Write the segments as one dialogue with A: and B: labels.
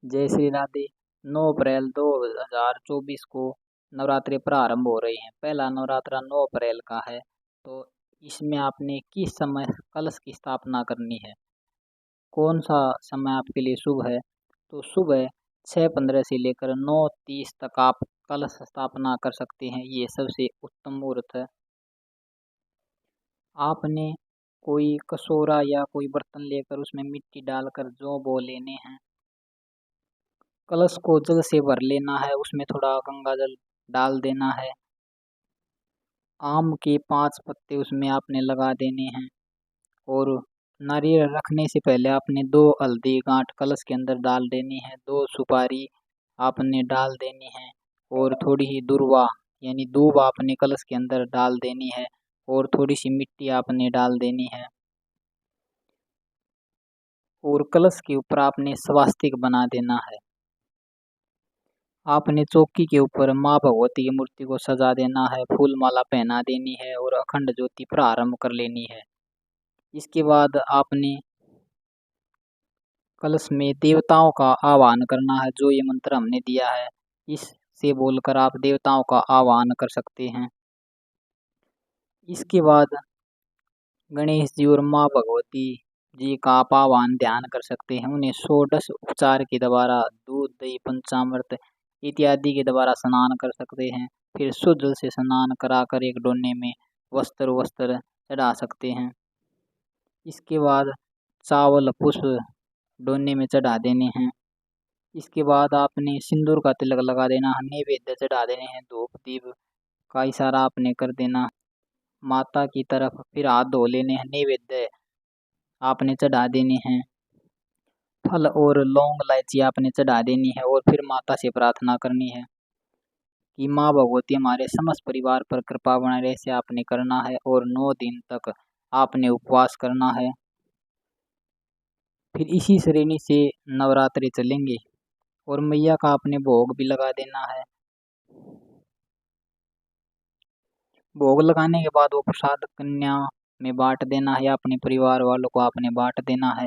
A: जय श्री राधे। 9 अप्रैल 2024 को नवरात्रि प्रारंभ हो रही हैं। पहला नवरात्रा 9 अप्रैल का है। तो इसमें आपने किस समय कलश की स्थापना करनी है, कौन सा समय आपके लिए शुभ है? तो सुबह 6:15 से लेकर 9:30 तक आप कलश स्थापना कर सकते हैं। ये सबसे उत्तम मुहूर्त है। आपने कोई कटोरा या कोई बर्तन लेकर उसमें मिट्टी डालकर जौ बो लेने हैं। कलश को जल से भर लेना है, उसमें थोड़ा गंगा जल डाल देना है। आम के 5 पत्ते उसमें आपने लगा देने हैं और नारियल रखने से पहले आपने 2 हल्दी गांठ कलश के अंदर डाल देनी है, 2 सुपारी आपने डाल देनी है और थोड़ी ही दूर्वा यानी दूब आपने कलश के अंदर डाल देनी है और थोड़ी सी मिट्टी आपने डाल देनी है और कलश के ऊपर आपने स्वास्तिक बना देना है। आपने चौकी के ऊपर माँ भगवती की मूर्ति को सजा देना है, फूल माला पहना देनी है और अखंड ज्योति प्रारंभ कर लेनी है। इसके बाद आपने कलश में देवताओं का आह्वान करना है। जो ये मंत्र हमने दिया है, इससे बोलकर आप देवताओं का आह्वान कर सकते हैं। इसके बाद गणेश जी और माँ भगवती जी का आप आह्वान ध्यान कर सकते हैं। उन्हें षोडश उपचार के द्वारा दूध, दही, पंचामृत इत्यादि के द्वारा स्नान कर सकते हैं। फिर शुद्ध जल से स्नान कराकर एक डोने में वस्त्र चढ़ा सकते हैं। इसके बाद चावल पुष्प डोने में चढ़ा देने हैं। इसके बाद आपने सिंदूर का तिलक लगा देना है, नैवेद्य चढ़ा देने हैं, धूप दीप का इशारा आपने कर देना माता की तरफ। फिर हाथ धो लेने हैं, नैवेद्य आपने चढ़ा देने हैं, फल और लौंग इलायची आपने चढ़ा देनी है और फिर माता से प्रार्थना करनी है कि माँ भगवती हमारे समस्त परिवार पर कृपा बनाए रहे। ऐसे आपने करना है और 9 दिन तक आपने उपवास करना है। फिर इसी श्रेणी से नवरात्रि चलेंगे और मैया का आपने भोग भी लगा देना है। भोग लगाने के बाद वो प्रसाद कन्या में बांट देना है या अपने परिवार वालों को आपने बांट देना है।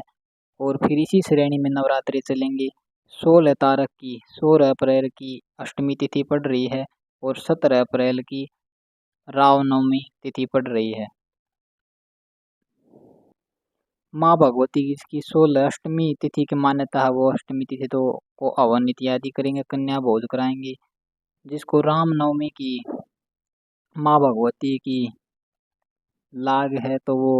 A: और फिर इसी श्रेणी में नवरात्रि चलेंगी। 16 अप्रैल की अष्टमी तिथि पड़ रही है और 17 अप्रैल की रामनवमी तिथि पड़ रही है। माँ भगवती की 16 अष्टमी तिथि की मान्यता है। वो अष्टमी तिथि तो को हवन इत्यादि करेंगे, कन्या भोज कराएंगे। जिसको रामनवमी की माँ भगवती की लाग है तो वो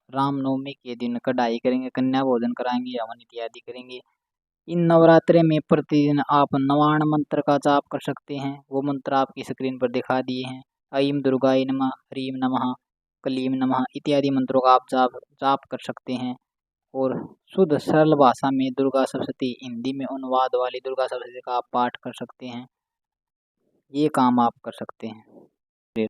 A: रामनवमी के दिन कढ़ाई करेंगे, कन्या भोजन कराएंगे, हवन इत्यादि करेंगे। इन नवरात्रे में प्रतिदिन आप 99 मंत्र का जाप कर सकते हैं। वो मंत्र आपकी स्क्रीन पर दिखा दिए हैं। ऐं दुर्गाय नमः, ह्रीं नमः, क्लीं नमः इत्यादि मंत्रों का आप जाप कर सकते हैं और शुद्ध सरल भाषा में दुर्गा सप्तशती हिंदी में अनुवाद वाली दुर्गा सप्तशती का आप पाठ कर सकते हैं। ये काम आप कर सकते हैं।